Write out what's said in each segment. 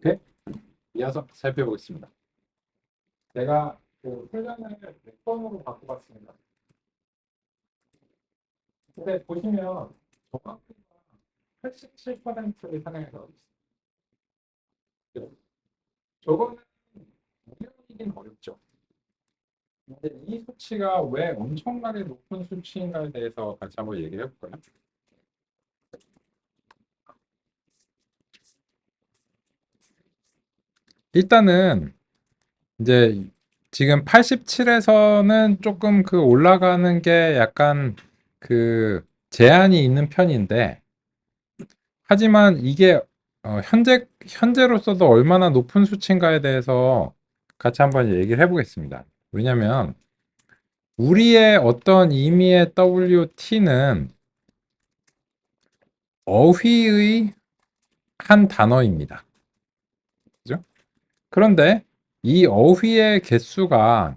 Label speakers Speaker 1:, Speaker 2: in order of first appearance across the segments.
Speaker 1: 오케이. 이어서 살펴보겠습니다. 내가 그 훈련을 몇 번으로 바꿔봤습니다. 근데 보시면 정확히가 87%를 상향해서 있어요. 저거는 우연이긴 어렵죠. 근데 이 수치가 왜 엄청나게 높은 수치인가에 대해서 같이 한번 얘기해 볼까요? 일단은 이제 지금 87에서는 조금 그 올라가는 게 약간 그 제한이 있는 편인데, 하지만 이게 현재로서도 얼마나 높은 수치인가에 대해서 같이 한번 얘기를 해보겠습니다. 왜냐하면 우리의 어떤 의미의 WT는 어휘의 한 단어입니다. 그죠? 그런데 이 어휘의 개수가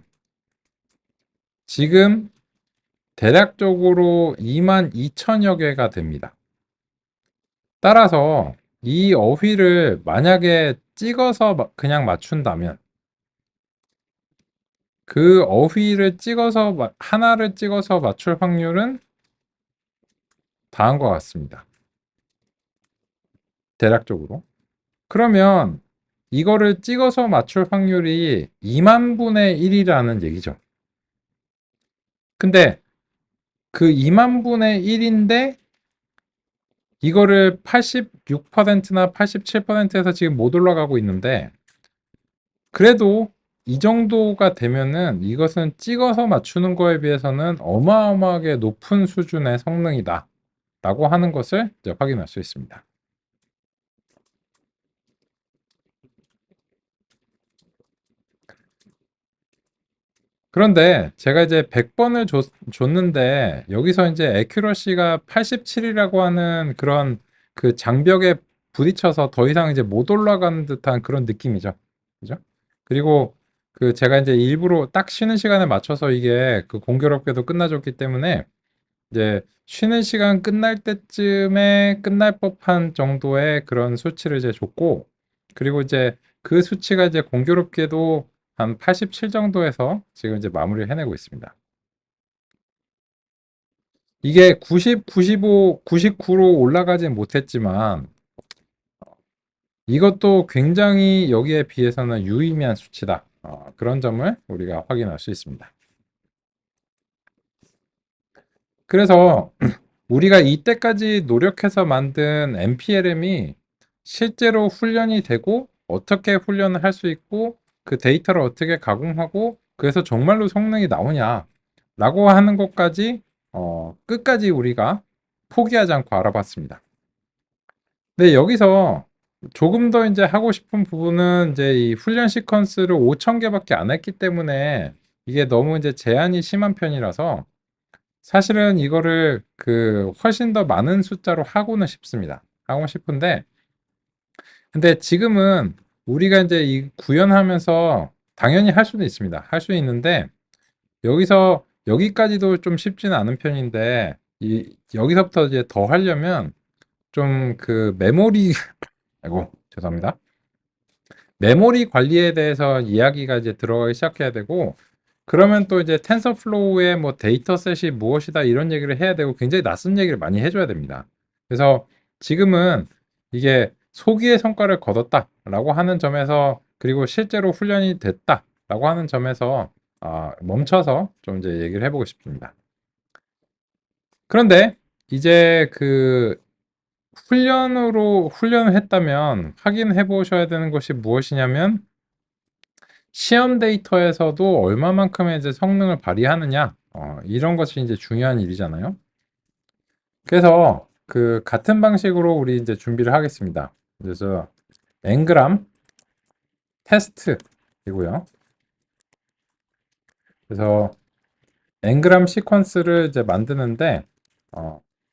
Speaker 1: 지금 대략적으로 22,000여 개가 됩니다. 따라서 이 어휘를 만약에 찍어서 그냥 맞춘다면, 그 어휘를 찍어서 하나를 찍어서 맞출 확률은 다음과 같습니다. 대략적으로. 그러면 이거를 찍어서 맞출 확률이 2만 분의 1이라는 얘기죠. 근데 그 2만 분의 1인데 이거를 86%나 87%에서 지금 못 올라가고 있는데, 그래도 이 정도가 되면은 이것은 찍어서 맞추는 거에 비해서는 어마어마하게 높은 수준의 성능이다 라고 하는 것을 이제 확인할 수 있습니다. 그런데 제가 이제 100번을 줬는데 여기서 이제 애큐러시가 87이라고 하는 그런 그 장벽에 부딪혀서 더 이상 이제 못 올라가는 듯한 그런 느낌이죠. 그죠? 그리고 그 제가 이제 일부러 딱 쉬는 시간에 맞춰서 이게 그 공교롭게도 끝나줬기 때문에 이제 쉬는 시간 끝날 때쯤에 끝날 법한 정도의 그런 수치를 이제 줬고, 그리고 이제 그 수치가 이제 공교롭게도 한 87 정도에서 지금 이제 마무리를 해내고 있습니다. 이게 90, 95, 99로 올라가진 못했지만 이것도 굉장히 여기에 비해서는 유의미한 수치다. 그런 점을 우리가 확인할 수 있습니다. 그래서 우리가 이때까지 노력해서 만든 NPLM이 실제로 훈련이 되고 어떻게 훈련을 할 수 있고 그 데이터를 어떻게 가공하고 그래서 정말로 성능이 나오냐라고 하는 것까지 끝까지 우리가 포기하지 않고 알아봤습니다. 근데 여기서 조금 더 이제 하고 싶은 부분은 이제 이 훈련 시퀀스를 5,000개밖에 안 했기 때문에 이게 너무 이제 제한이 심한 편이라서 사실은 이거를 그 훨씬 더 많은 숫자로 하고는 싶습니다. 하고 싶은데, 근데 지금은 우리가 이제 이 구현하면서 당연히 할 수도 있습니다. 할 수 있는데, 여기서 여기까지도 좀 쉽지는 않은 편인데, 여기서부터 이제 더 하려면 좀 그 메모리, 아이고, 죄송합니다. 메모리 관리에 대해서 이야기가 이제 들어가기 시작해야 되고, 그러면 또 이제 텐서플로우의 뭐 데이터셋이 무엇이다 이런 얘기를 해야 되고 굉장히 낯선 얘기를 많이 해줘야 됩니다. 그래서 지금은 이게 소기의 성과를 거뒀다라고 하는 점에서, 그리고 실제로 훈련이 됐다라고 하는 점에서 멈춰서 좀 이제 얘기를 해보고 싶습니다. 그런데 이제 그 훈련을 했다면 확인해 보셔야 되는 것이 무엇이냐면, 시험 데이터에서도 얼마만큼의 이제 성능을 발휘하느냐, 이런 것이 이제 중요한 일이잖아요. 그래서 그 같은 방식으로 우리 이제 준비를 하겠습니다. 그래서 엔그람 테스트이고요. 그래서 엔그람 시퀀스를 이제 만드는데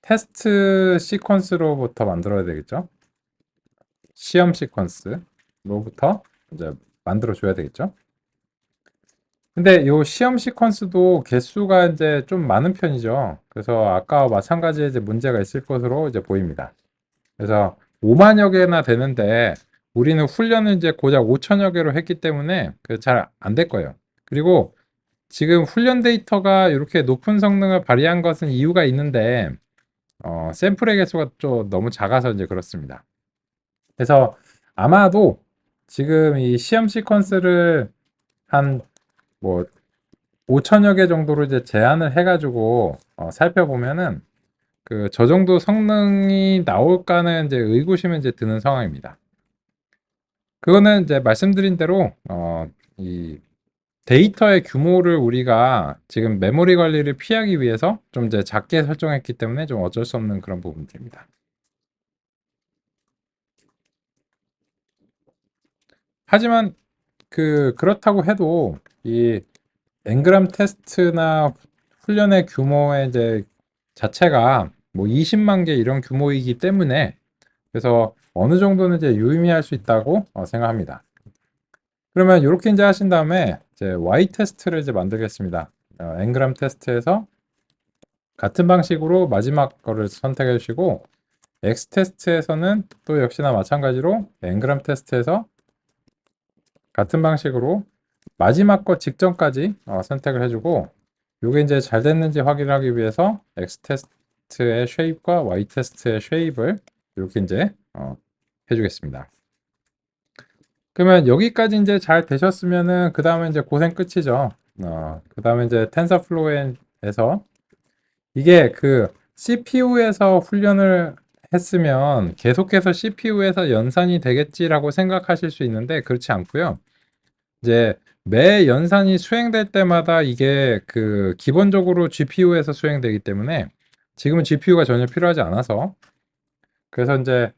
Speaker 1: 테스트 시퀀스로부터 만들어야 되겠죠. 시험 시퀀스로부터 이제 만들어 줘야 되겠죠. 근데 요 시험 시퀀스도 개수가 이제 좀 많은 편이죠. 그래서 아까와 마찬가지의 이제 문제가 있을 것으로 이제 보입니다. 그래서 5만여 개나 되는데 우리는 훈련을 이제 고작 5천여 개로 했기 때문에 잘 안 될 거예요. 그리고 지금 훈련 데이터가 이렇게 높은 성능을 발휘한 것은 이유가 있는데 샘플의 개수가 좀 너무 작아서 이제 그렇습니다. 그래서 아마도 지금 이 시험 시퀀스를 한 뭐 5천여 개 정도로 이제 제한을 해가지고 살펴보면은 저 정도 성능이 나올까는 이제 의구심이 이제 드는 상황입니다. 그거는 이제 말씀드린 대로 이 데이터의 규모를 우리가 지금 메모리 관리를 피하기 위해서 좀 이제 작게 설정했기 때문에 좀 어쩔 수 없는 그런 부분들입니다. 하지만 그렇다고 해도 이 엔그램 테스트나 훈련의 규모의 이제 자체가 뭐 20만 개 이런 규모이기 때문에 그래서 어느 정도는 이제 유의미할 수 있다고 생각합니다. 그러면 이렇게 이제 하신 다음에 이제 Y 테스트를 이제 만들겠습니다. 엔그램 테스트에서 같은 방식으로 마지막 거를 선택해 주시고 X 테스트에서는 또 역시나 마찬가지로 엔그램 테스트에서 같은 방식으로 마지막 거 직전까지 선택을 해주고 이게 이제 잘 됐는지 확인하기 위해서 X 테스트의 쉐입과 Y 테스트의 쉐입을 이렇게 이제 해주겠습니다. 그러면 여기까지 이제 잘 되셨으면은 그 다음에 이제 고생 끝이죠. 그 다음에 이제 텐서플로우에서 이게 CPU에서 훈련을 했으면 계속해서 CPU에서 연산이 되겠지라고 생각하실 수 있는데 그렇지 않고요. 이제 매 연산이 수행될 때마다 이게 기본적으로 GPU에서 수행되기 때문에 지금은 GPU가 전혀 필요하지 않아서 그래서 이제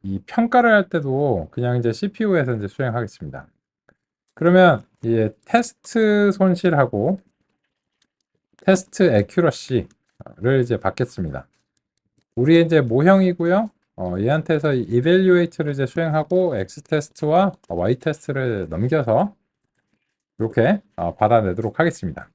Speaker 1: 이 평가를 할 때도 그냥 이제 CPU에서 이제 수행하겠습니다. 그러면 이 테스트 손실하고 테스트 애큐러시를 이제 받겠습니다. 우리의 이제 모형이고요. 얘한테서 evaluate를 이제 수행하고 x 테스트와 y 테스트를 넘겨서 이렇게 받아내도록 하겠습니다.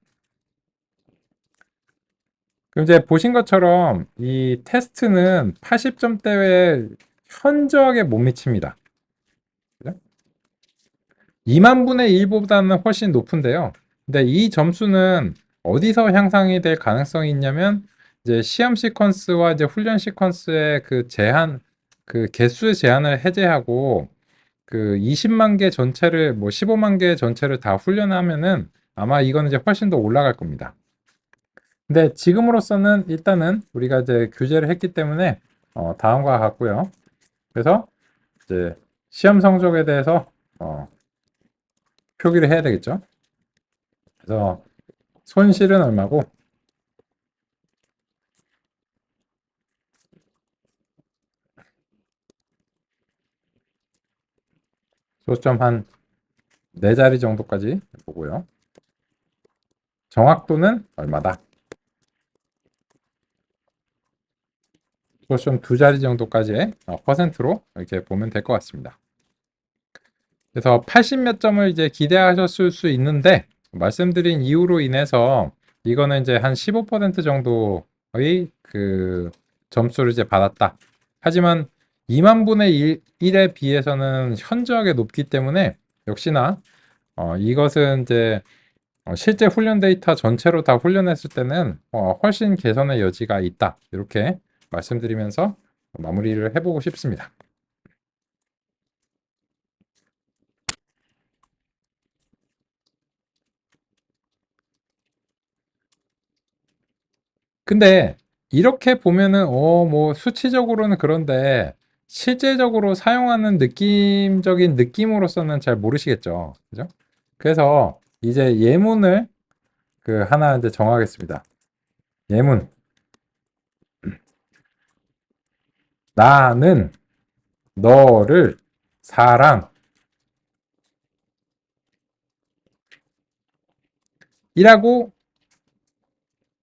Speaker 1: 그럼 이제 보신 것처럼 이 테스트는 80점대에 현저하게 못 미칩니다. 2만 분의 1보다는 훨씬 높은데요. 근데 이 점수는 어디서 향상이 될 가능성이 있냐면 이제 시험 시퀀스와 이제 훈련 시퀀스의 제한, 개수의 제한을 해제하고 20만 개 전체를 뭐 15만 개 전체를 다 훈련하면은 아마 이거는 이제 훨씬 더 올라갈 겁니다. 근데 지금으로서는 일단은 우리가 이제 규제를 했기 때문에 다음과 같고요. 그래서 이제 시험 성적에 대해서 표기를 해야 되겠죠. 그래서 손실은 얼마고 소수점 한 4자리 정도까지 보고요. 정확도는 얼마다. 소수점 2자리 정도까지의 퍼센트로 이렇게 보면 될 것 같습니다. 그래서 80 몇 점을 이제 기대하셨을 수 있는데 말씀드린 이유로 인해서 이거는 이제 한 15% 정도의 점수를 이제 받았다. 하지만 2만 분의 1에 비해서는 현저하게 높기 때문에 역시나 이것은 이제 실제 훈련 데이터 전체로 다 훈련했을 때는 훨씬 개선의 여지가 있다. 이렇게 말씀드리면서 마무리를 해보고 싶습니다. 근데 이렇게 보면은 뭐 수치적으로는 그런데 실제적으로 사용하는 느낌적인 느낌으로서는 잘 모르시겠죠. 그죠? 그래서 이제 예문을 하나 이제 정하겠습니다. 예문. 나는 너를 사랑이라고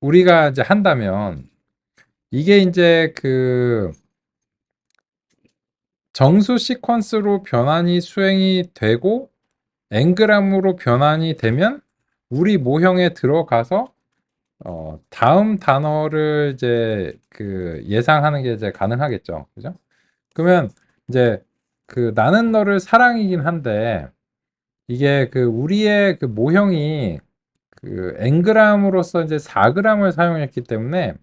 Speaker 1: 우리가 이제 한다면 이게 이제 정수 시퀀스로 변환이 수행이 되고 엔그램으로 변환이 되면 우리 모형에 들어가서 다음 단어를 이제 예상하는 게 이제 가능하겠죠. 그죠? 그러면 이제 그 나는 너를 사랑이긴 한데 이게 그 우리의 그 모형이 그 Ng으로서 이제 4g을 사용했기 때문에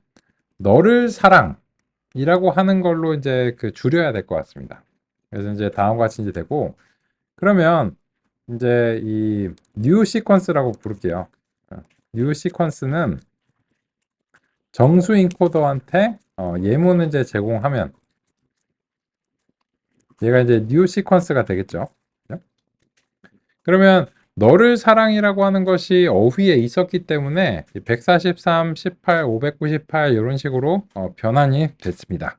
Speaker 1: 너를 사랑이라고 하는 걸로 이제 그 줄여야 될 것 같습니다. 그래서 이제 다음과 같이 이제 되고 그러면 이제 이 new 시퀀스라고 부를게요. new 시퀀스는 정수 인코더한테 예문을 이제 제공하면 얘가 이제 new 시퀀스가 되겠죠. 그죠? 그러면 너를 사랑이라고 하는 것이 어휘에 있었기 때문에 143, 18, 598 이런 식으로 변환이 됐습니다.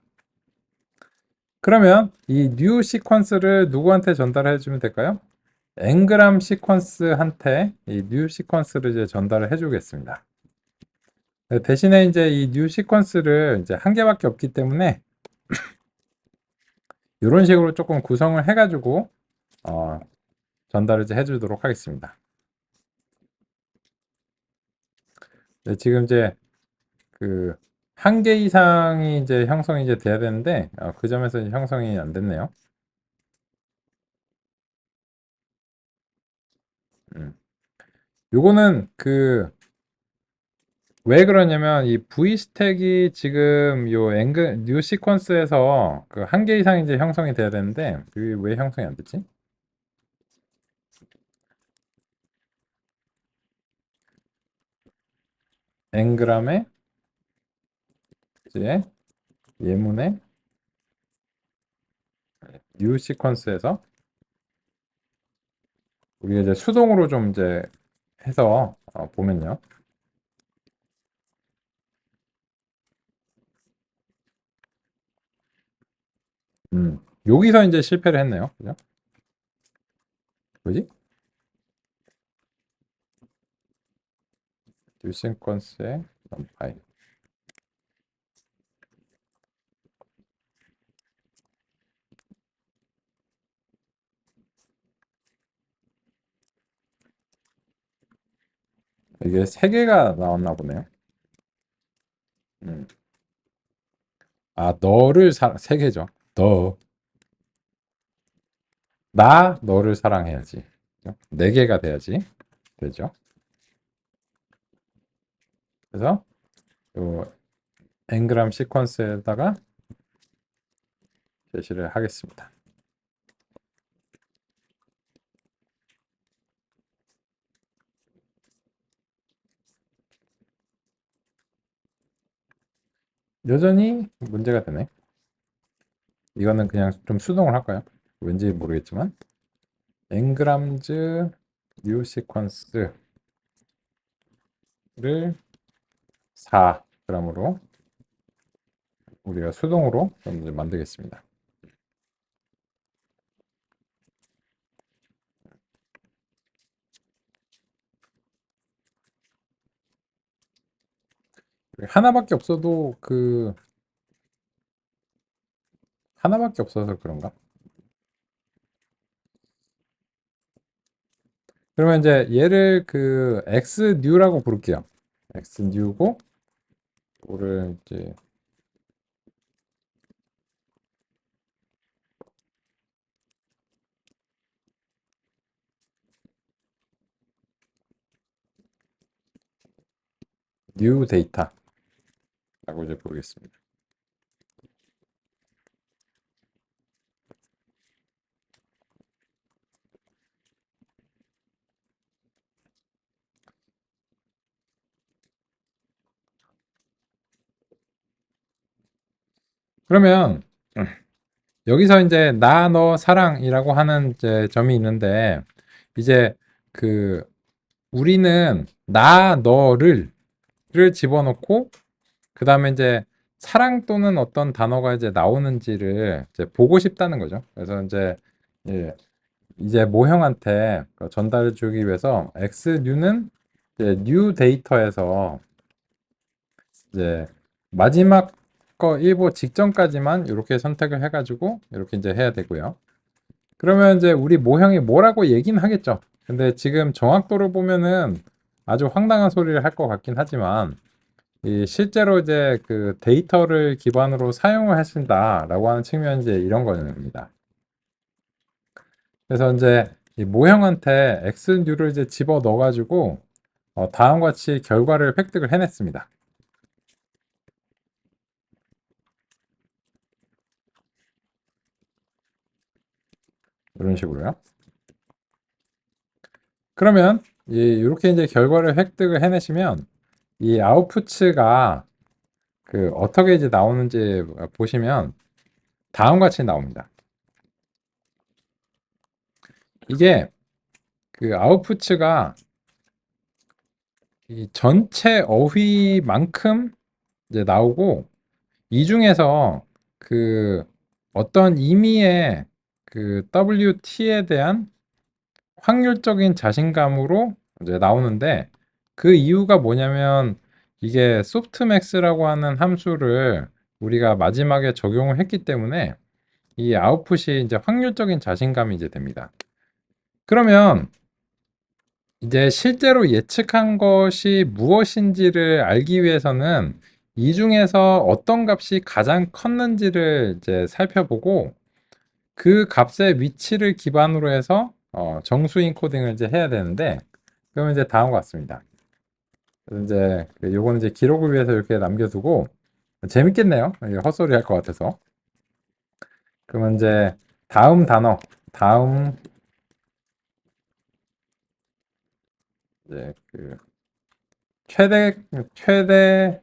Speaker 1: 그러면 이 new 시퀀스를 누구한테 전달해 주면 될까요? Ngram 시퀀스한테 이 new 시퀀스를 이제 전달을 해 주겠습니다. 대신에 이제 이 new 시퀀스를 이제 한 개밖에 없기 때문에 이런 식으로 조금 구성을 해가지고 전달을 이제 해주도록 하겠습니다. 네, 지금 이제 그 한 개 이상이 이제 형성이 이제 돼야 되는데 그 점에서 이제 형성이 안 됐네요. 요거는 그 왜 그러냐면 이 V 스택이 지금 요 앵글 뉴 시퀀스에서 그 한 개 이상 이제 형성이 돼야 되는데 그게 왜 형성이 안 됐지? Ngram의 이제 예문의 뉴 시퀀스에서 우리가 이제 수동으로 좀 이제 해서 보면요. 여기서 이제 실패를 했네요. 그죠? 뭐지? 뉴 시퀀스의 넘파이. 이게 세 개가 나왔나 보네요. 음. 너를 세 개죠. 너를 사랑해야지. 그죠? 네 개가 돼야지 되죠. 그래서 요 Ngram 시퀀스에다가 제시를 하겠습니다. 여전히 문제가 되네. 이거는 그냥 좀 수동을 할까요? 왠지 모르겠지만 Ngrams new 시퀀스를 4g으로 우리가 수동으로 좀 이제 만들겠습니다. 하나밖에 없어도 하나밖에 없어서 그런가? 그러면 이제 얘를 그 x new라고 부를게요. x new고 이거를 이제 new data라고 이제 부르겠습니다. 그러면 여기서 이제 나, 너, 사랑이라고 하는 이제 점이 있는데 이제 그 우리는 나, 너를 집어넣고 그 다음에 이제 사랑 또는 어떤 단어가 이제 나오는지를 이제 보고 싶다는 거죠. 그래서 이제 예, 이제 모형한테 전달해 주기 위해서 XNew는 이제 new 데이터에서 이제 마지막 거 일보 직전까지만 이렇게 선택을 해가지고 이렇게 이제 해야 되고요. 그러면 이제 우리 모형이 뭐라고 얘기는 하겠죠. 근데 지금 정확도로 보면은 아주 황당한 소리를 할 것 같긴 하지만 이 실제로 이제 그 데이터를 기반으로 사용을 하신다라고 하는 측면이 이제 이런 겁니다. 그래서 이제 이 모형한테 x뉴를 이제 집어 넣어가지고 다음과 같이 결과를 획득을 해냈습니다. 이런 식으로요. 그러면 이렇게 이제 결과를 획득을 해내시면 이 아웃풋가 그 어떻게 이제 나오는지 보시면 다음과 같이 나옵니다. 이게 그 아웃풋가 이 전체 어휘만큼 이제 나오고 이 중에서 그 어떤 의미의 그 WT에 대한 확률적인 자신감으로 이제 나오는데 그 이유가 뭐냐면 이게 소프트맥스라고 하는 함수를 우리가 마지막에 적용을 했기 때문에 이 아웃풋이 이제 확률적인 자신감이 이제 됩니다. 그러면 이제 실제로 예측한 것이 무엇인지를 알기 위해서는 이 중에서 어떤 값이 가장 컸는지를 이제 살펴보고 그 값의 위치를 기반으로 해서 정수 인코딩을 이제 해야 되는데 그러면 이제 다음과 같습니다. 그래서 이제 요거는 이제 기록을 위해서 이렇게 남겨두고 재밌겠네요. 이게 헛소리 할 것 같아서. 그러면 이제 다음 단어, 다음 이제 그 최대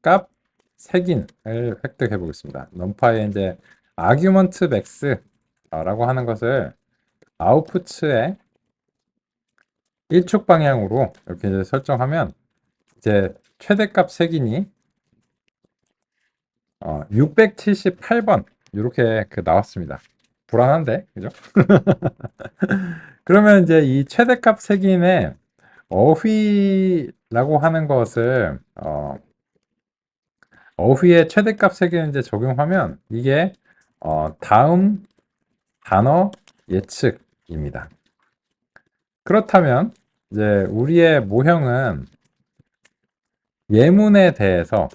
Speaker 1: 값 색인을 획득해 보겠습니다. num파의 이제 argument max라고 하는 것을 아웃풋의 일축 방향으로 이렇게 이제 설정하면 이제 최대값 색인이 678번 이렇게 나왔습니다. 불안한데, 그죠? 그러면 이제 이 최대값 색인의 어휘라고 하는 것을 어휘의 최대값 색인을 이제 적용하면 이게 다음 단어 예측입니다. 그렇다면 이제 우리의 모형은 예문에 대해서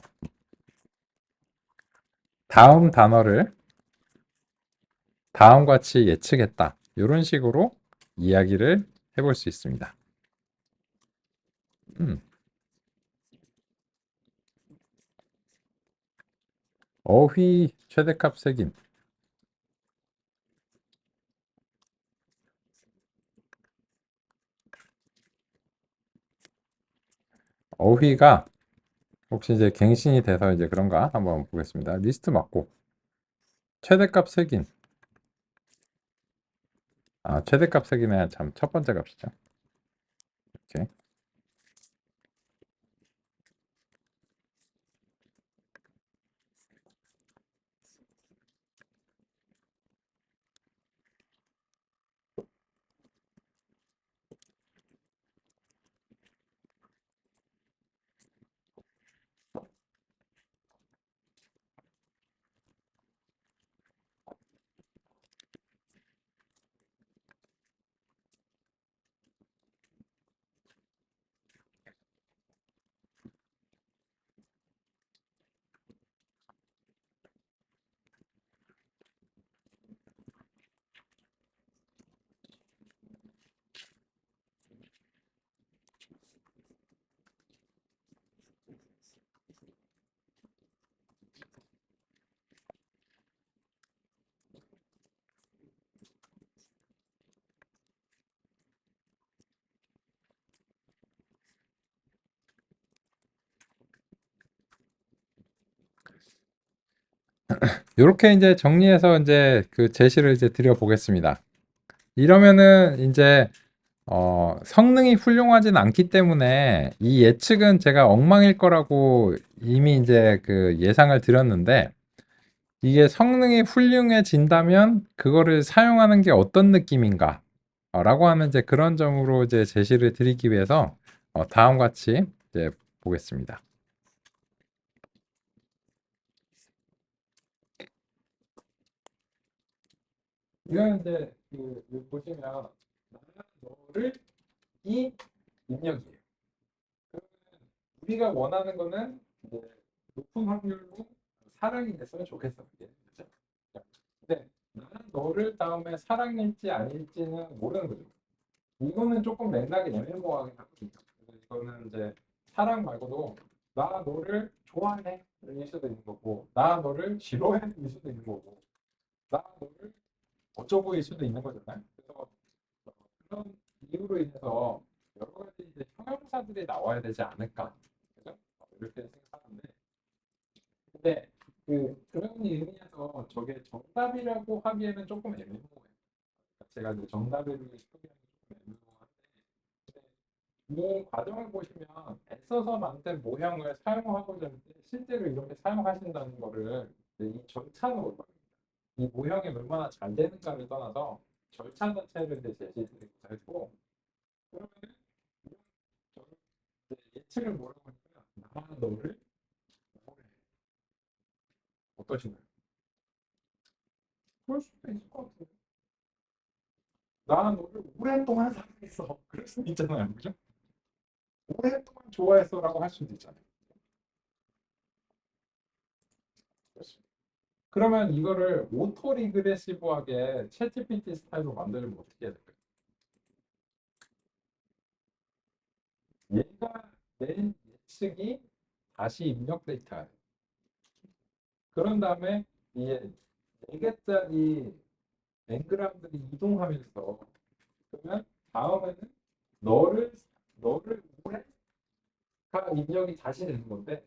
Speaker 1: 다음 단어를 다음과 같이 예측했다. 이런 식으로 이야기를 해볼 수 있습니다. 음, 어휘 최대값 색인. 어휘가 혹시 이제 갱신이 돼서 이제 그런가 한번 보겠습니다. 리스트 맞고 최대값 색인. 최대값 색인의 참 첫 번째 값이죠. 이렇게. 이렇게 이제 정리해서 이제 그 제시를 이제 드려 보겠습니다. 이러면은 이제 성능이 훌륭하진 않기 때문에 이 예측은 제가 엉망일 거라고 이미 이제 그 예상을 드렸는데 이게 성능이 훌륭해진다면 그거를 사용하는 게 어떤 느낌인가? 라고 하는 이제 그런 점으로 이제 제시를 드리기 위해서 다음과 같이 이제 보겠습니다. 이건 이제 보시면 나는 너를 이 입력이에요. 우리가 원하는 거는 이제 높은 확률로 사랑이 됐으면 좋겠어. 그게. 그죠? 네. 나는 너를 다음에 사랑일지 아닐지는 모르는 거죠. 이거는 조금 맥락이 애매모호하긴 하거든요. 그래서 이거는 이제 사랑 말고도 나 너를 좋아해 일 수도 있는 거고, 나 너를 싫어해 일 수도 있는 거고, 나 너를 어쩌고일 수도 있는 거잖아요. 그래서 그런 이유로 인해서 여러 가지 이제 형용사들이 나와야 되지 않을까, 그죠? 이렇게 생각하는데, 근데 그런 의미에서 저게 정답이라고 하기에는 조금 애매모호해요. 제가 이제 정답을 소개하기 조금 애매모호한데, 이 과정을 보시면 애써서 만든 모형을 사용하고자 하는데 실제로 이렇게 사용하신다는 거를 이 절차로 봐요. 이 모형이 얼마나 잘 되는가를 떠나서 절차 자체를 이제 제시드리고자 했고, 그러면 저는 이제 예측을 뭐라고 하냐면 나 너를 오래 어떠신가요? 그럴 수도 있을 것 같아요. 나 너를 오랫동안 사랑했어. 그럴 수도 있잖아요. 그죠? 오랫동안 좋아했어라고 할 수도 있잖아요. 그렇죠. 그러면 이거를 오토 리그레시브하게 챗GPT 스타일로 만들면 어떻게 해야 될까요? 얘가 낸 예측이 다시 입력 데이터예요. 그런 다음에 이 4개짜리 엔그램들이 이동하면서 그러면 다음에는 너를 너를 오래가 입력이 다시 되는 건데,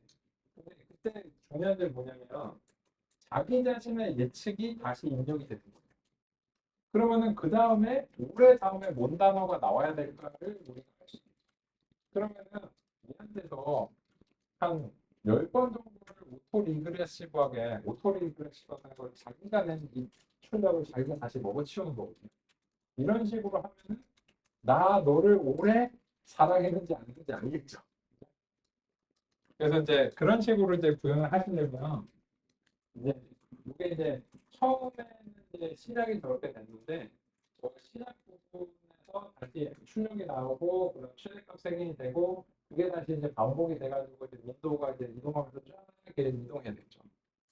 Speaker 1: 근데 그때 중요한 게 뭐냐면 자기 자신의 예측이 다시 입력이 되는 거예요. 그러면은 그 다음에 올해 다음에 뭔 단어가 나와야 될까를 우리가 할 수 있어요. 그러면은 얘한테서 한 10번 정도를 오토 리그레시브하는 걸 자기가 낸 이 출력을 자기가 다시 먹어치우는 거거든요. 이런 식으로 하면은 나 너를 오래 사랑했는지 안 했는지 알겠죠. 그래서 이제 그런 식으로 이제 구현을 하시려면 이제 이게 이제 처음에는 이제 시작이 저렇게 됐는데 저 시작 부분에서 다시 출력이 나오고 그다음 최대값 색인이 되고 그게 다시 이제 반복이 돼가지고 이제 윈도우가 이제 이동하면서 쫙 이렇게 이동해야 되죠.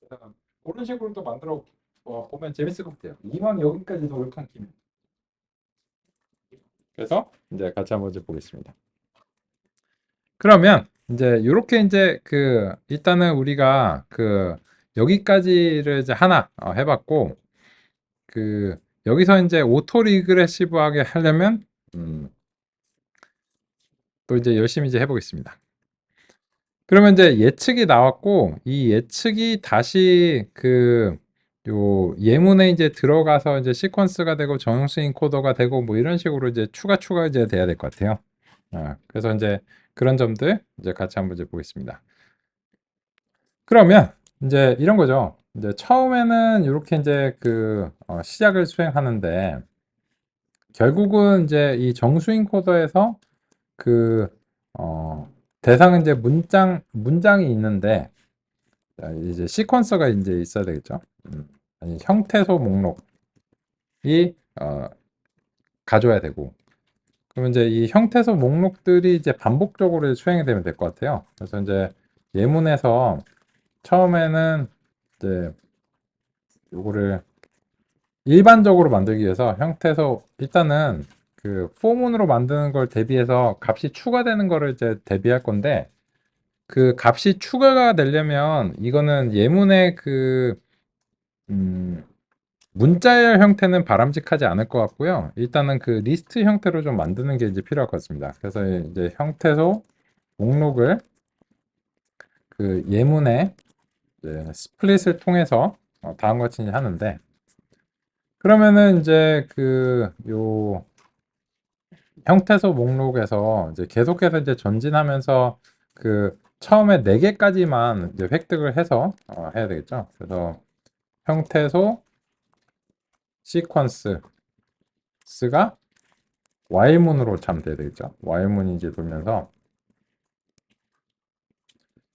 Speaker 1: 그래서 그런 식으로 또 만들어 보면 재밌을 것 같아요. 이왕 여기까지 노력한 김에. 그래서 이제 같이 한번 이제 보겠습니다. 그러면 이제 이렇게 이제 일단은 우리가 여기까지를 이제 하나 해봤고, 여기서 이제 오토 리그레시브하게 하려면 또 이제 열심히 이제 해보겠습니다. 그러면 이제 예측이 나왔고 이 예측이 다시 요 예문에 이제 들어가서 이제 시퀀스가 되고 정형수 인코더가 되고 뭐 이런 식으로 이제 추가 이제 돼야 될 것 같아요. 그래서 이제 그런 점들 이제 같이 한번 이제 보겠습니다. 그러면 이제 이런 거죠. 이제 처음에는 이렇게 이제 시작을 수행하는데 결국은 이제 이 정수인 코더에서 그 어, 대상은 이제 문장이 있는데 이제 시퀀서가 이제 있어야 되겠죠. 아니 형태소 목록이 어, 가져야 되고 그러면 이제 이 형태소 목록들이 이제 반복적으로 수행이 되면 될 것 같아요. 그래서 이제 예문에서 처음에는 이제 요거를 일반적으로 만들기 위해서 형태소 일단은 포문으로 만드는 걸 대비해서 값이 추가되는 거를 이제 대비할 건데 그 값이 추가가 되려면 이거는 예문의 음, 문자열 형태는 바람직하지 않을 것 같고요. 일단은 리스트 형태로 좀 만드는 게 이제 필요할 것 같습니다. 그래서 이제 형태소 목록을 예문의 이제 스플릿을 통해서 다음과 같이 하는데 그러면은 이제 요 형태소 목록에서 이제 계속해서 이제 전진하면서 처음에 4개까지만 이제 획득을 해서 해야 되겠죠. 그래서 형태소 시퀀스가 while문으로 참 돼야 되겠죠. while문이 이제 돌면서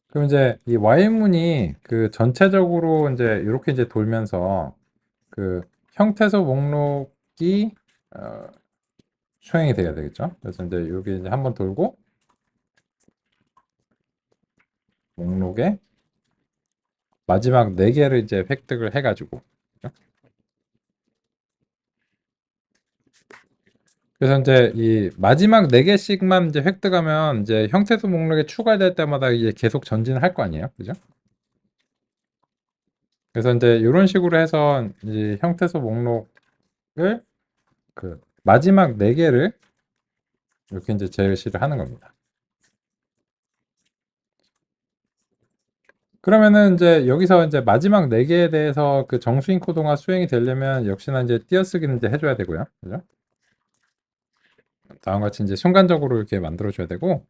Speaker 1: 그럼 이제 이 while문이 전체적으로 이제 이렇게 이제 돌면서 형태소 목록이 어, 수행이 돼야 되겠죠. 그래서 이제 여기 이제 한번 돌고 목록에 마지막 4개를 이제 획득을 해가지고 그래서 이제 이 마지막 4개씩만 이제 획득하면 이제 형태소 목록에 추가될 때마다 이제 계속 전진을 할 거 아니에요. 그죠? 그래서 이제 이런 식으로 해서 이제 형태소 목록을 그 마지막 4개를 이렇게 이제 제시를 하는 겁니다. 그러면은 이제 여기서 이제 마지막 4개에 대해서 그 정수인 코드가 수행이 되려면 역시나 이제 띄어쓰기는 이제 해줘야 되고요. 그죠? 다음과 같이 이제 순간적으로 이렇게 만들어줘야 되고,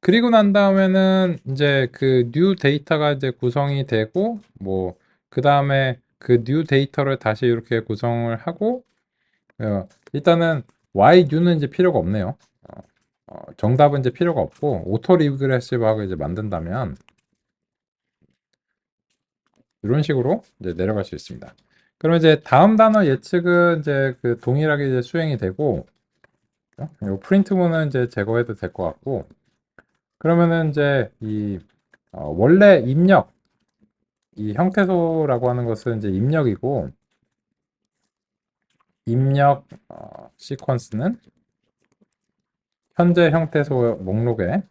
Speaker 1: 그리고 난 다음에는 이제 그 new 데이터가 이제 구성이 되고, 뭐, 그 다음에 그 new 데이터를 다시 이렇게 구성을 하고, 일단은 y_new는 이제 필요가 없네요. 정답은 이제 필요가 없고, 오토 리그레시브하고 이제 만든다면, 이런 식으로 이제 내려갈 수 있습니다. 그럼 이제 다음 단어 예측은 이제 그 동일하게 이제 수행이 되고, 이 프린트문은 이제 제거해도 될 것 같고, 그러면은 이제 이 원래 입력, 이 형태소라고 하는 것은 이제 입력이고, 입력 시퀀스는 현재 형태소 목록에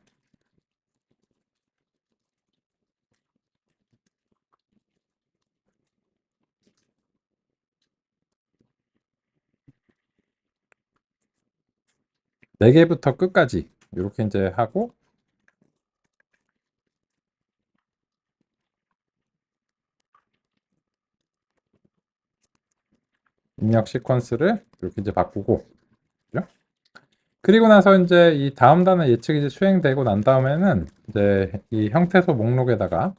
Speaker 1: 4개부터 끝까지 이렇게 이제 하고, 입력 시퀀스를 이렇게 이제 바꾸고, 그죠? 그리고 나서 이제 이 다음 단어 예측이 이제 수행되고 난 다음에는 이제 이 형태소 목록에다가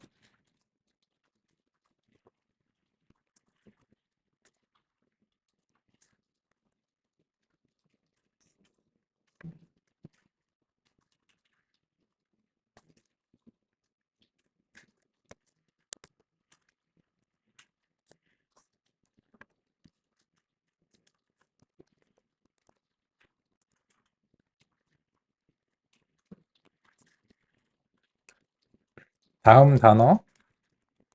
Speaker 1: 다음 단어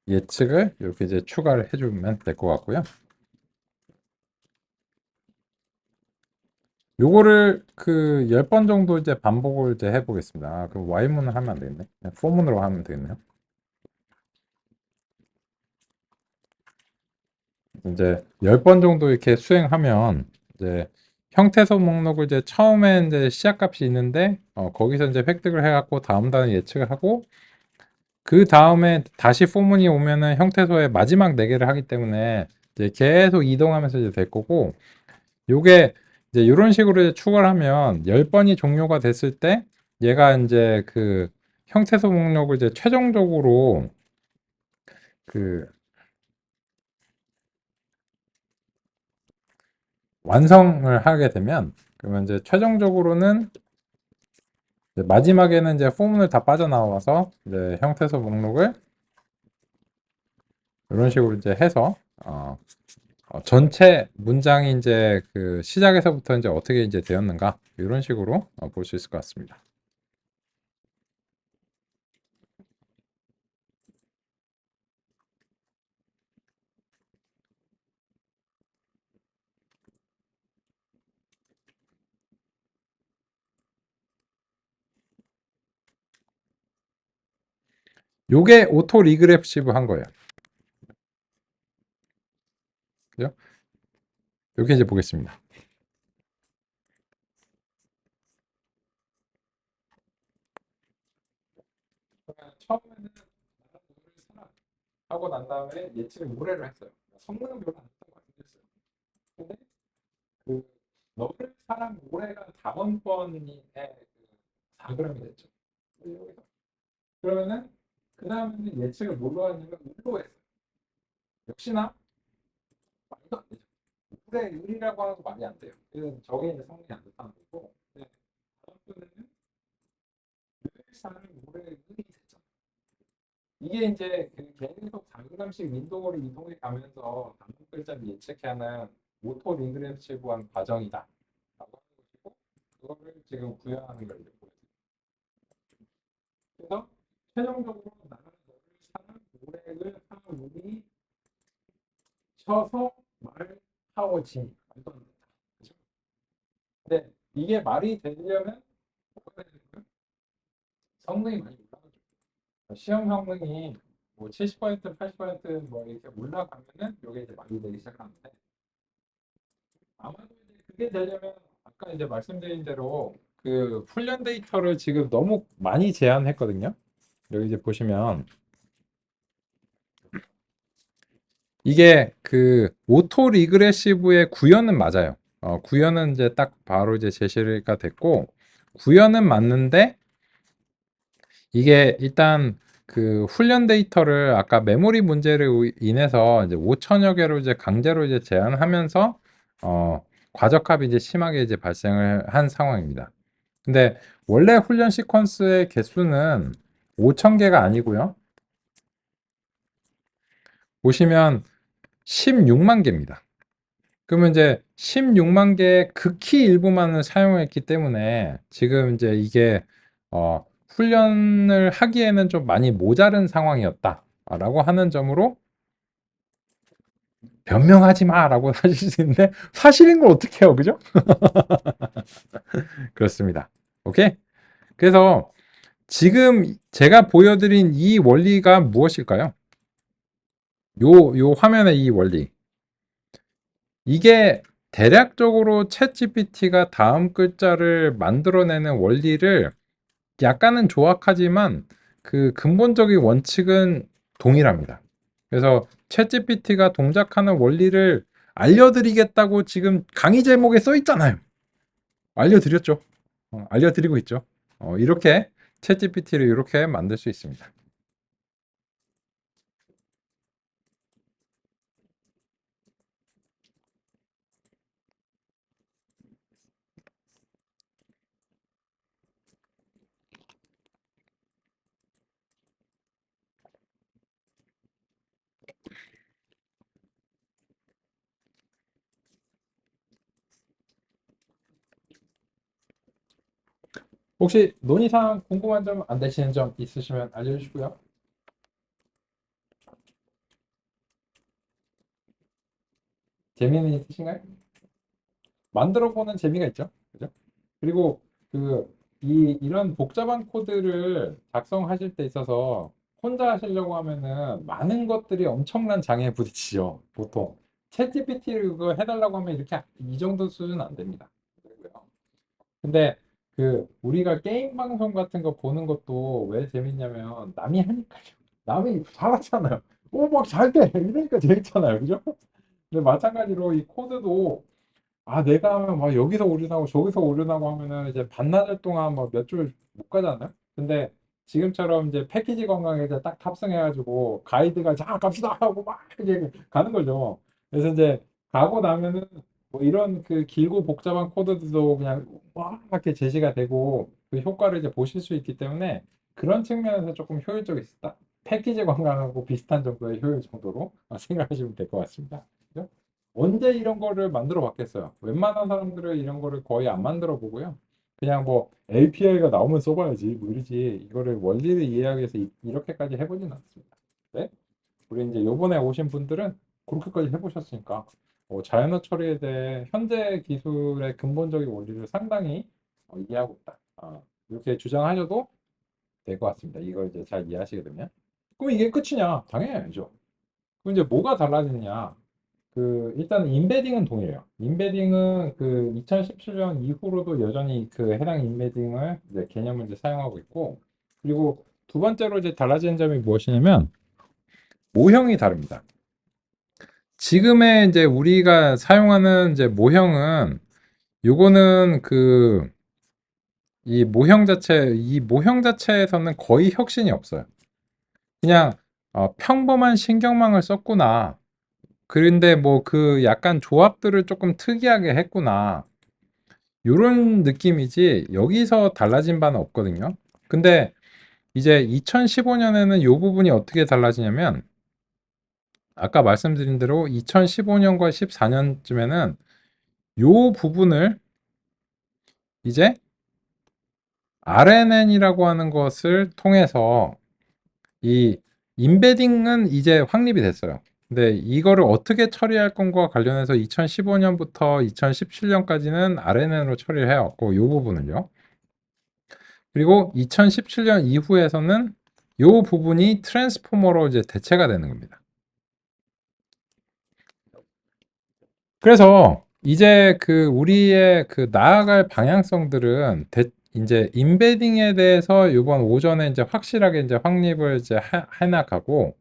Speaker 1: 예측을 이렇게 이제 추가를 해주면 될 것 같고요. 요거를 그 10번 정도 이제 반복을 이제 해보겠습니다. 그럼 Y문을 하면 안 되겠네. 그냥 For문으로 하면 되겠네요. 이제 10번 정도 이렇게 수행하면 이제 형태소 목록을 이제 처음에 이제 시작값이 있는데 거기서 이제 획득을 해갖고 다음 단어 예측을 하고, 그 다음에 다시 포문이 오면은 형태소의 마지막 4개를 하기 때문에 이제 계속 이동하면서 이제 될 거고, 요게 이제 이런 식으로 이제 추가를 하면 10번이 종료가 됐을 때 얘가 이제 그 형태소 목록을 이제 최종적으로 그 완성을 하게 되면, 그러면 이제 최종적으로는 이제 마지막에는 이제 포문을 다 빠져나와서 이제 형태소 목록을 이런 식으로 이제 해서 전체 문장이 이제 그 시작에서부터 이제 어떻게 이제 되었는가, 이런 식으로 볼 수 있을 것 같습니다. 요게 오토 리그레시브 한 거예요. 그죠? 이렇게 이제 보겠습니다. 처음에는 하고 난 다음에 예측을 모래를 했어요. 성능은 별로 안 좋다고 말씀드렸어요. 근데 그 너를 사랑 모래가 다번번의 그 4g이 됐죠. 여기서. 그러면은 그 다음에는 예측을 뭘로 하냐면 물로 했어요. 역시나 말도 안 되죠. 물의 의리라고 하는 거 말이 안 돼요. 그래서 저게 이제 성능이 안 좋다는 거고. 네. 다음 번에는 늘 사랑 모래의 의리 됐죠. 이게 이제 그 계속 단감식 윈도우를 이동해 가면서 단문 글자를 예측하는 오토 리그레시브한 과정이다. 라고 하는 것이고, 그거를 지금 구현하는 거예요. 그래서 최종적으로 나는 너를 사는 노래를 하는 우리 쳐서 말하오지. 말도 안 된다. 그죠? 근데 이게 말이 되려면 뭐가 되는 거예요? 성능이 많이 올라가죠. 시험 성능이 뭐 70%, 80%뭐 이렇게 올라가면은 이게 이제 말이 되기 시작하는데 아마도 이제 그게 되려면 아까 이제 말씀드린 대로 그 훈련 데이터를 지금 너무 많이 제한했거든요. 여기 이제 보시면 이게 그 오토 리그레시브의 구현은 맞아요. 구현은 이제 딱 바로 이제 제시가 됐고 구현은 맞는데 이게 일단 그 훈련 데이터를 아까 메모리 문제를 인해서 이제 5천여 개로 이제 강제로 이제 제한하면서 과적합이 이제 심하게 이제 발생을 한 상황입니다. 근데 원래 훈련 시퀀스의 개수는 5천 개가 아니고요. 보시면 16만 개입니다. 그러면 이제 16만 개의 극히 일부만을 사용했기 때문에 지금 이제 이게 훈련을 하기에는 좀 많이 모자른 상황이었다라고 하는 점으로 변명하지 마라고 하실 수 있는데 사실인 걸 어떻게 해요, 그죠? 그렇습니다. 오케이? 그래서 지금 제가 보여드린 이 원리가 무엇일까요? 요 화면의 이 원리. 이게 대략적으로 챗GPT가 다음 글자를 만들어내는 원리를 약간은 조악하지만 그 근본적인 원칙은 동일합니다. 그래서 챗GPT가 동작하는 원리를 알려드리겠다고 지금 강의 제목에 써 있잖아요. 알려드렸죠. 알려드리고 있죠. 이렇게 챗GPT를 이렇게 만들 수 있습니다. 혹시 논의사항 궁금한 점 안 되시는 점 있으시면 알려주시고요. 재미는 있으신가요? 만들어 보는 재미가 있죠. 그죠? 그리고 그 이런 복잡한 코드를 작성하실 때 있어서 혼자 하시려고 하면은 많은 것들이 엄청난 장애에 부딪히죠. 보통 챗GPT를 그거 해달라고 하면 이렇게 이 정도 수준은 안 됩니다. 그리고요. 근데 그 우리가 게임 방송 같은 거 보는 것도 왜 재밌냐면 남이 하니까요. 남이 잘하잖아요. 오, 막 잘 돼. 이러니까 재밌잖아요. 그죠? 근데 마찬가지로 이 코드도 내가 하면 막 여기서 오류나고 저기서 오류나고 하면은 이제 반나절 동안 막 몇 줄 못 가잖아요. 근데 지금처럼 이제 패키지 관광에 이제 딱 탑승해가지고 가이드가 자 갑시다 하고 막 이제 가는 거죠. 그래서 이제 가고 나면은 뭐 이런 그 길고 복잡한 코드도 그냥 막 이렇게 제시가 되고 그 효과를 이제 보실 수 있기 때문에 그런 측면에서 조금 효율적이 있다. 패키지 관광하고 비슷한 정도의 효율 정도로 생각하시면 될 것 같습니다. 그죠? 언제 이런 거를 만들어 봤겠어요? 웬만한 사람들은 이런 거를 거의 안 만들어 보고요. 그냥 뭐 API가 나오면 써봐야지, 뭐 이러지. 이거를 원리를 이해하기 위해서 이렇게까지 해보진 않습니다. 네? 우리 이제 요번에 오신 분들은 그렇게까지 해보셨으니까 자연어 처리에 대해 현재 기술의 근본적인 원리를 상당히 이해하고 있다. 이렇게 주장하셔도 될 것 같습니다. 이걸 이제 잘 이해하시게 되면. 그럼 이게 끝이냐? 당연히 아니죠. 그럼 이제 뭐가 달라지느냐? 그 일단 인베딩은 동일해요. 인베딩은 그 2017년 이후로도 여전히 그 해당 인베딩을 이제 개념을 이제 사용하고 있고 그리고 두 번째로 이제 달라지는 점이 무엇이냐면 모형이 다릅니다. 지금의 이제 우리가 사용하는 이제 모형은 요거는 그 이 모형 자체에서는 거의 혁신이 없어요. 그냥 평범한 신경망을 썼구나. 그런데 뭐 그 약간 조합들을 조금 특이하게 했구나. 요런 느낌이지 여기서 달라진 바는 없거든요. 근데 이제 2015년에는 요 부분이 어떻게 달라지냐면 아까 말씀드린 대로 2015년과 14년쯤에는 요 부분을 이제 RNN이라고 하는 것을 통해서 이 인베딩은 이제 확립이 됐어요. 근데 이거를 어떻게 처리할 건과 관련해서 2015년부터 2017년까지는 RNN으로 처리를 해왔고, 이 부분을요. 그리고 2017년 이후에서는 이 부분이 트랜스포머로 이제 대체가 되는 겁니다. 그래서 이제 그 우리의 그 나아갈 방향성들은 이제 임베딩에 대해서 이번 오전에 이제 확실하게 이제 확립을 이제 해나가고,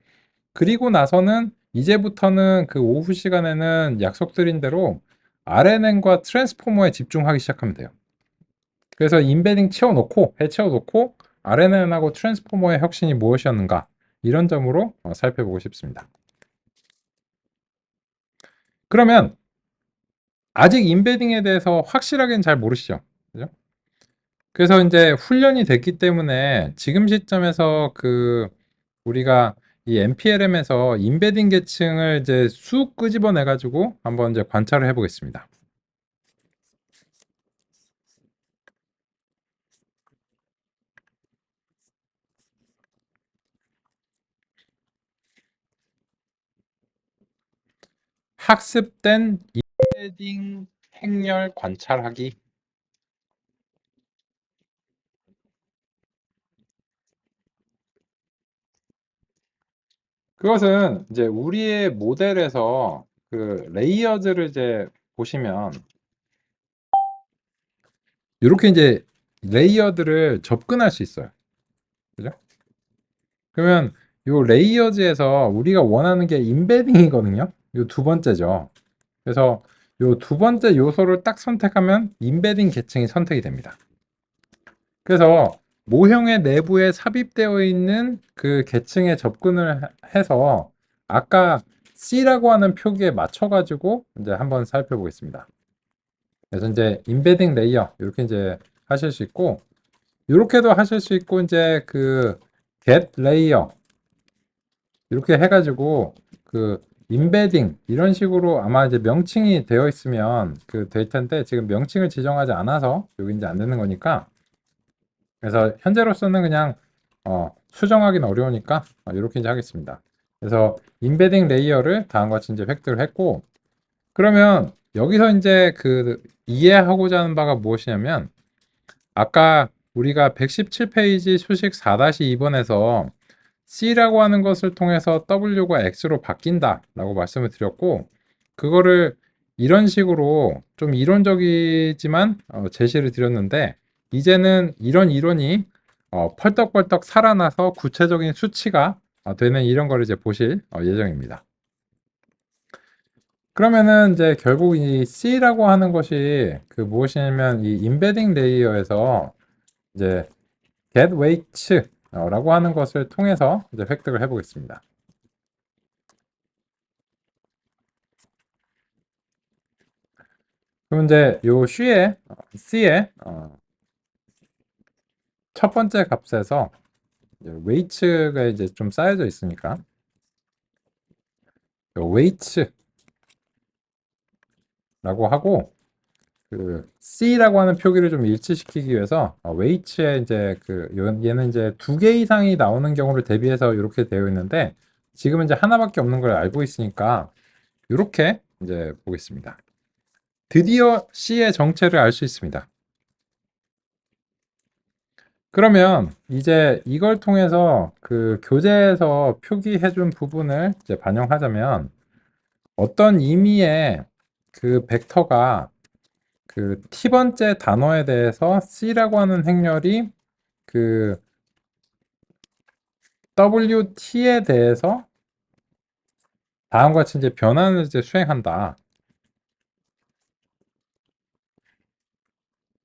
Speaker 1: 그리고 나서는 이제부터는 그 오후 시간에는 약속드린 대로 RNN과 트랜스포머에 집중하기 시작하면 돼요. 그래서 임베딩 채워놓고 해채워놓고 RNN하고 트랜스포머의 혁신이 무엇이었는가, 이런 점으로 살펴보고 싶습니다. 그러면 아직 임베딩에 대해서 확실하게는 잘 모르시죠? 그죠? 그래서 이제 훈련이 됐기 때문에 지금 시점에서 그 우리가 이 NPLM에서 임베딩 계층을 이제 쑥 끄집어내 가지고 한번 이제 관찰을 해 보겠습니다. 학습된 임베딩 행렬 관찰하기. 그것은 이제 우리의 모델에서 그 레이어드를 이제 보시면 이렇게 이제 레이어드를 접근할 수 있어요. 그죠? 그러면 요 레이어즈에서 우리가 원하는 게 임베딩이거든요. 요 두 번째죠. 그래서 요 두 번째 요소를 딱 선택하면 임베딩 계층이 선택이 됩니다. 그래서 모형의 내부에 삽입되어 있는 그 계층에 접근을 해서 아까 C라고 하는 표기에 맞춰 가지고 이제 한번 살펴보겠습니다. 그래서 이제 임베딩 레이어 이렇게 이제 하실 수 있고, 이렇게도 하실 수 있고, 이제 그 get 레이어 이렇게 해가지고 그 임베딩 이런 식으로 아마 이제 명칭이 되어 있으면 그 될 텐데, 지금 명칭을 지정하지 않아서 여기 이제 안 되는 거니까, 그래서 현재로서는 그냥 수정하기는 어려우니까 이렇게 이제 하겠습니다. 그래서 임베딩 레이어를 다음과 같이 이제 획득을 했고, 그러면 여기서 이제 그 이해하고자 하는 바가 무엇이냐면, 아까 우리가 117페이지 수식 4-2번에서 C라고 하는 것을 통해서 W가 X로 바뀐다 라고 말씀을 드렸고, 그거를 이런 식으로 좀 이론적이지만 제시를 드렸는데, 이제는 이런 이론이 펄떡펄떡 살아나서 구체적인 수치가 되는 이런 거를 이제 보실 예정입니다. 그러면은 이제 결국 이 C라고 하는 것이 그 무엇이냐면, 이 임베딩 레이어에서 이제 get weights 라고 하는 것을 통해서 이제 획득을 해보겠습니다. 그럼 이제 요 C의 첫 번째 값에서 weights가 이제 좀 쌓여져 있으니까, 요 weights라고 하고, 그 C라고 하는 표기를 좀 일치시키기 위해서 weights에 이제 얘는 이제 두 개 이상이 나오는 경우를 대비해서 이렇게 되어 있는데, 지금은 이제 하나밖에 없는 걸 알고 있으니까 이렇게 이제 보겠습니다. 드디어 C의 정체를 알 수 있습니다. 그러면 이제 이걸 통해서 그 교재에서 표기해준 부분을 이제 반영하자면, 어떤 의미의 그 벡터가 그 T번째 단어에 대해서 C라고 하는 행렬이 그 WT에 대해서 다음과 같이 이제 변환을 이제 수행한다.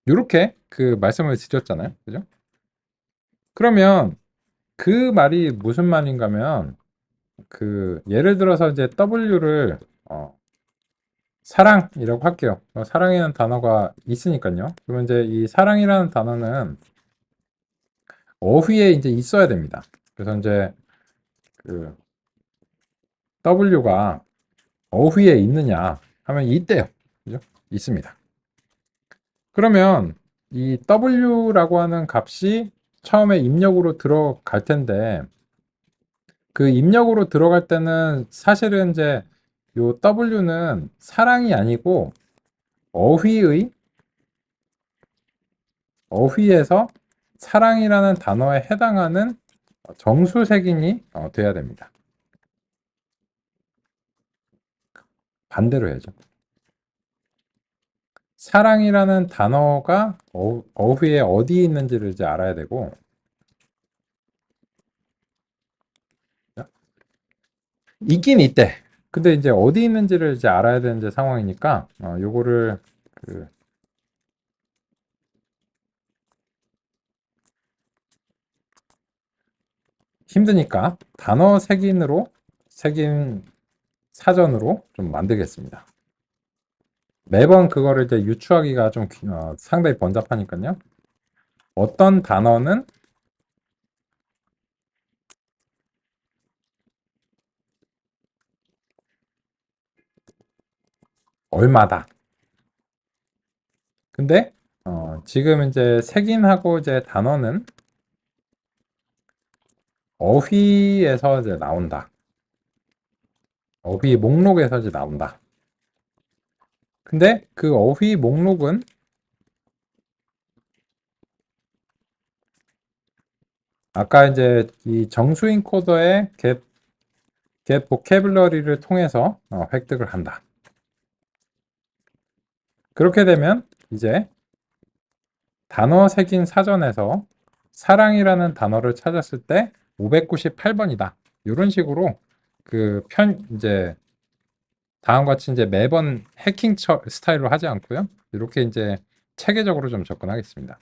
Speaker 1: 이렇게 그 말씀을 드렸잖아요. 그죠? 그러면 그 말이 무슨 말인가면, 그 예를 들어서 이제 W를 사랑이라고 할게요. 사랑이라는 단어가 있으니까요. 그러면 이제 이 사랑이라는 단어는 어휘에 이제 있어야 됩니다. 그래서 이제 그 W가 어휘에 있느냐 하면 있대요. 그죠? 있습니다. 그러면 이 W라고 하는 값이 처음에 입력으로 들어갈 텐데, 그 입력으로 들어갈 때는 사실은 이제 요 W는 사랑이 아니고 어휘의 어휘에서 사랑이라는 단어에 해당하는 정수색인이 돼야 됩니다. 반대로 해야죠. 사랑이라는 단어가 어휘에 어디 있는지를 이제 알아야 되고, 있긴 있대. 근데 이제 어디 있는지를 이제 알아야 되는 이제 상황이니까, 요거를 그 힘드니까 단어 색인으로, 색인 사전으로 좀 만들겠습니다. 매번 그거를 이제 유추하기가 좀 상당히 번잡하니까요. 어떤 단어는 얼마다. 근데 지금 이제 색인하고 이제 단어는 어휘에서 이제 나온다. 어휘 목록에서 이제 나온다. 근데 그 어휘 목록은 아까 이제 이 정수인 코더의 get vocabulary를 통해서 획득을 한다. 그렇게 되면 이제 단어 색인 사전에서 사랑이라는 단어를 찾았을 때 598번이다. 이런 식으로 이제 다음과 같이 이제 매번 해킹 스타일로 하지 않고요. 이렇게 이제 체계적으로 좀 접근하겠습니다.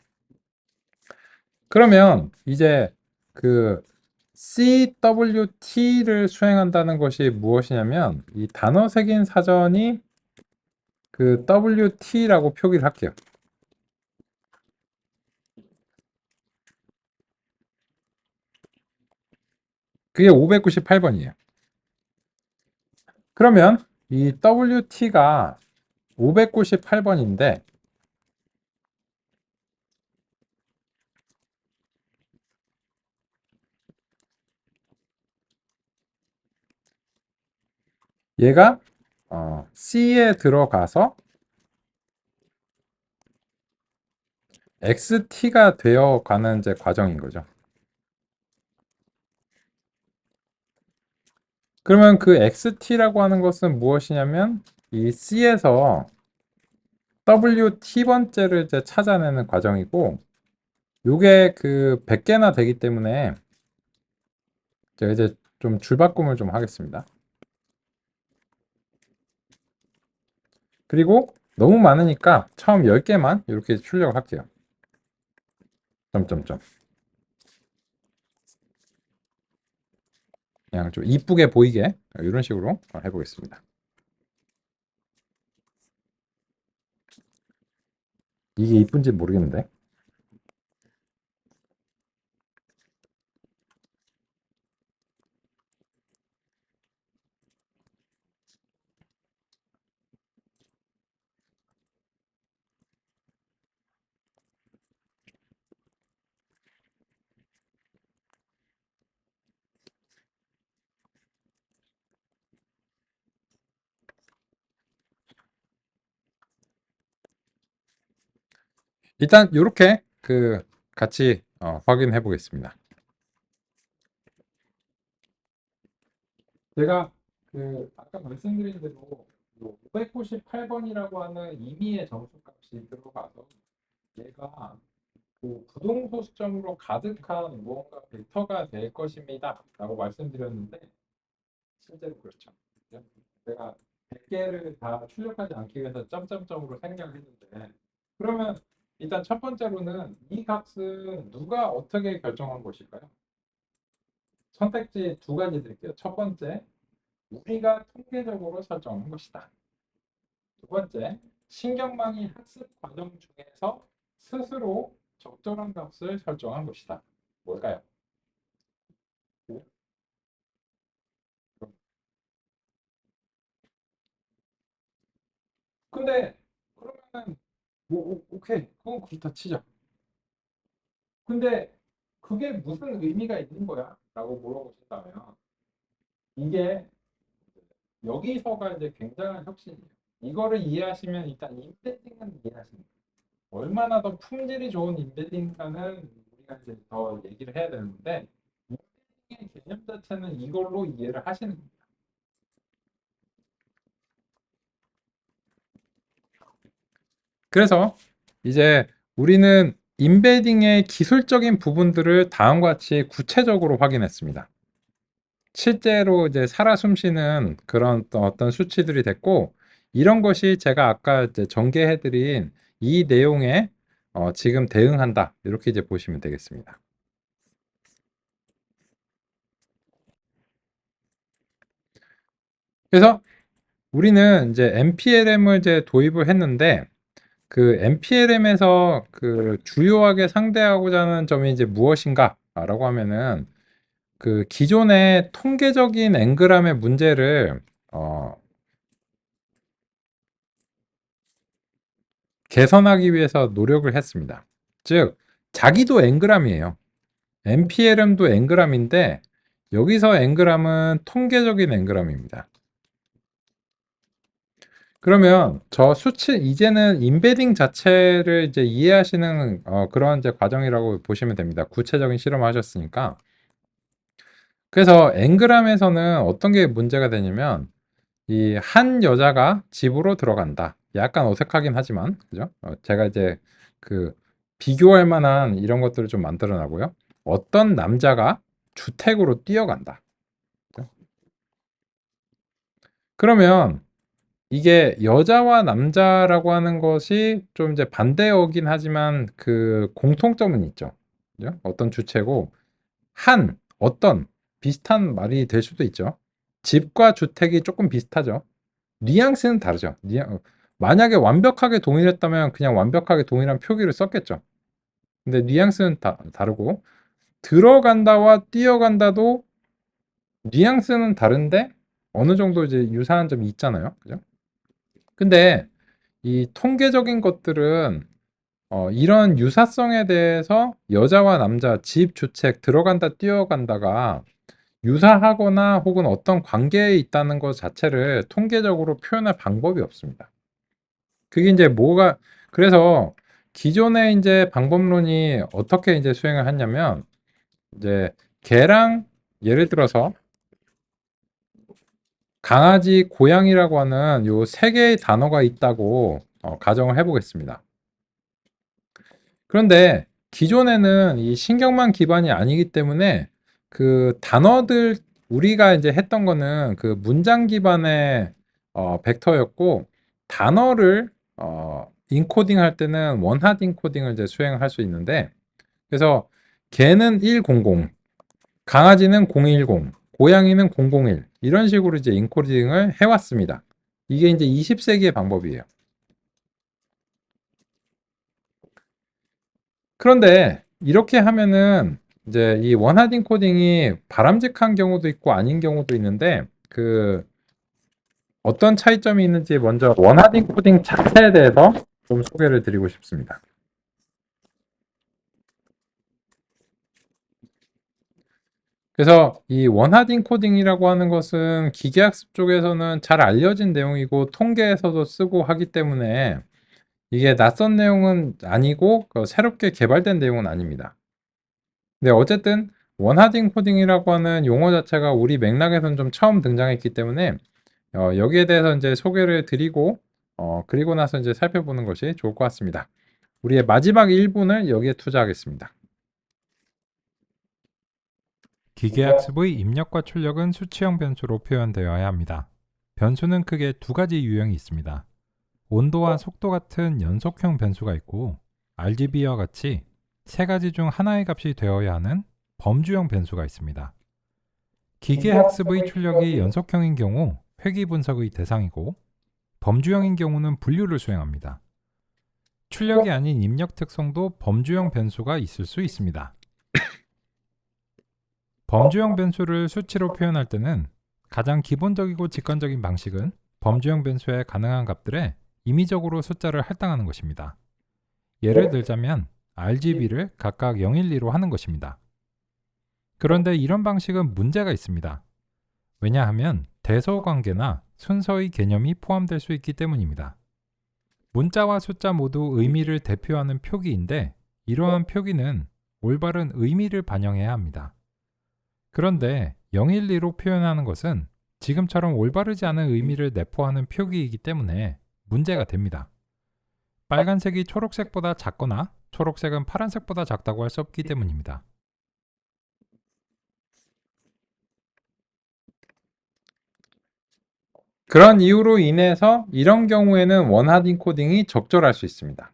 Speaker 1: 그러면 이제 그 CWT를 수행한다는 것이 무엇이냐면 이 단어 색인 사전이 그 WT라고 표기를 할게요. 그게 598번이에요. 그러면 이 WT가 598번인데 얘가 C에 들어가서 XT가 되어 가는 이제 과정인 거죠. 그러면 그 XT라고 하는 것은 무엇이냐면 이 C에서 WT 번째를 이제 찾아내는 과정이고 요게 그 100개나 되기 때문에 제가 이제 좀 줄바꿈을 좀 하겠습니다. 그리고 너무 많으니까 처음 10개만 이렇게 출력을 할게요. 점점점. 그냥 좀 이쁘게 보이게 이런 식으로 해보겠습니다. 이게 이쁜지 모르겠는데. 일단 이렇게 같이 확인해 보겠습니다. 제가 아까 말씀드린 대로 598번이라고 하는 임의의 정수값이 들어가서 얘가 부동소 수점으로 가득한 무언가 벡터가 될 것입니다. 라고 말씀드렸는데 실제로 그렇죠. 그죠? 제가 100개를 다 출력하지 않기 위해서 점점점으로 생략을 했는데 그러면 일단 첫 번째로는 이 값은 누가 어떻게 결정한 것일까요? 선택지 두 가지 드릴게요. 첫 번째, 우리가 통계적으로 설정한 것이다. 두 번째, 신경망이 학습 과정 중에서 스스로 적절한 값을 설정한 것이다. 뭘까요? 근데 그러면은 오케이 그건 그렇다 치자. 근데 그게 무슨 의미가 있는 거야? 라고 물어보신다면 이게 여기서가 이제 굉장한 혁신이에요. 이거를 이해하시면 일단 임베딩은 이해하시면 돼요. 얼마나 더 품질이 좋은 임베딩가는 우리가 이제 더 얘기를 해야 되는데 임베딩의 개념 자체는 이걸로 이해를 하시는 겁니다. 그래서 이제 우리는 임베딩의 기술적인 부분들을 다음과 같이 구체적으로 확인했습니다. 실제로 이제 살아 숨쉬는 그런 어떤 수치들이 됐고, 이런 것이 제가 아까 이제 전개해드린 이 내용에 지금 대응한다. 이렇게 이제 보시면 되겠습니다. 그래서 우리는 이제 NPLM을 이제 도입을 했는데, 그 NPLM에서 그 주요하게 상대하고자 하는 점이 이제 무엇인가라고 하면은 그 기존의 통계적인 앵그람의 문제를 개선하기 위해서 노력을 했습니다. 즉, 자기도 앵그람이에요. NPLM도 앵그람인데 여기서 앵그람은 통계적인 앵그람입니다. 그러면 저 수치 이제는 임베딩 자체를 이제 이해하시는 그런 이제 과정이라고 보시면 됩니다. 구체적인 실험을 하셨으니까. 그래서 앵그람에서는 어떤 게 문제가 되냐면 이 한 여자가 집으로 들어간다. 약간 어색하긴 하지만 그죠? 제가 이제 그 비교할 만한 이런 것들을 좀 만들어 놔고요. 어떤 남자가 주택으로 뛰어간다. 그러면 이게 여자와 남자라고 하는 것이 좀 이제 반대어긴 하지만 그 공통점은 있죠. 그죠? 어떤 주체고 어떤 비슷한 말이 될 수도 있죠. 집과 주택이 조금 비슷하죠. 뉘앙스는 다르죠. 만약에 완벽하게 동일했다면 그냥 완벽하게 동일한 표기를 썼겠죠. 근데 뉘앙스는 다르고 들어간다와 뛰어간다도 뉘앙스는 다른데 어느 정도 이제 유사한 점이 있잖아요. 그죠? 근데 이 통계적인 것들은 이런 유사성에 대해서 여자와 남자, 집, 주책, 들어간다, 뛰어간다가 유사하거나 혹은 어떤 관계에 있다는 것 자체를 통계적으로 표현할 방법이 없습니다. 그게 이제 그래서 기존의 이제 방법론이 어떻게 이제 수행을 했냐면, 이제 개랑 예를 들어서 강아지, 고양이라고 하는 요 세 개의 단어가 있다고 가정을 해보겠습니다. 그런데 기존에는 이 신경망 기반이 아니기 때문에 그 단어들 우리가 이제 했던 거는 그 문장 기반의 벡터였고 단어를 인코딩 할 때는 원하드 인코딩을 이제 수행할 수 있는데 그래서 개는 100, 강아지는 010, 고양이는 001 이런 식으로 이제 인코딩을 해왔습니다. 이게 이제 20세기의 방법이에요. 그런데 이렇게 하면은 이제 이 원하딩 코딩이 바람직한 경우도 있고 아닌 경우도 있는데 그 어떤 차이점이 있는지 먼저 원하딩 코딩 자체에 대해서 좀 소개를 드리고 싶습니다. 그래서 이 원하딩 코딩이라고 하는 것은 기계학습 쪽에서는 잘 알려진 내용이고 통계에서도 쓰고 하기 때문에 이게 낯선 내용은 아니고 새롭게 개발된 내용은 아닙니다. 네, 어쨌든 원하딩 코딩이라고 하는 용어 자체가 우리 맥락에서는 좀 처음 등장했기 때문에 여기에 대해서 이제 소개를 드리고 그리고 나서 이제 살펴보는 것이 좋을 것 같습니다. 우리의 마지막 1분을 여기에 투자하겠습니다.
Speaker 2: 기계학습의 입력과 출력은 수치형 변수로 표현되어야 합니다. 변수는 크게 두 가지 유형이 있습니다. 온도와 속도 같은 연속형 변수가 있고 RGB와 같이 세 가지 중 하나의 값이 되어야 하는 범주형 변수가 있습니다. 기계학습의 출력이 연속형인 경우 회귀 분석의 대상이고 범주형인 경우는 분류를 수행합니다. 출력이 아닌 입력 특성도 범주형 변수가 있을 수 있습니다. 범주형 변수를 수치로 표현할 때는 가장 기본적이고 직관적인 방식은 범주형 변수의 가능한 값들에 임의적으로 숫자를 할당하는 것입니다. 예를 들자면 RGB를 각각 0, 1, 2로 하는 것입니다. 그런데 이런 방식은 문제가 있습니다. 왜냐하면 대소관계나 순서의 개념이 포함될 수 있기 때문입니다. 문자와 숫자 모두 의미를 대표하는 표기인데 이러한 표기는 올바른 의미를 반영해야 합니다. 그런데 012로 표현하는 것은 지금처럼 올바르지 않은 의미를 내포하는 표기이기 때문에 문제가 됩니다. 빨간색이 초록색보다 작거나 초록색은 파란색보다 작다고 할 수 없기 때문입니다.
Speaker 1: 그런 이유로 인해서 이런 경우에는 원하드 코딩이 적절할 수 있습니다.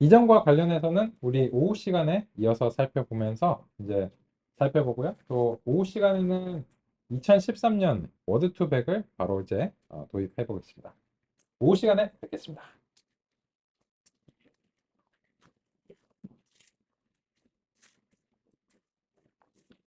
Speaker 1: 이전과 관련해서는 우리 오후 시간에 이어서 살펴보면서 이제 살펴보고요. 또 오후 시간에는 2013년 워드 투백을 바로 이제 도입해 보겠습니다. 오후 시간에 뵙겠습니다.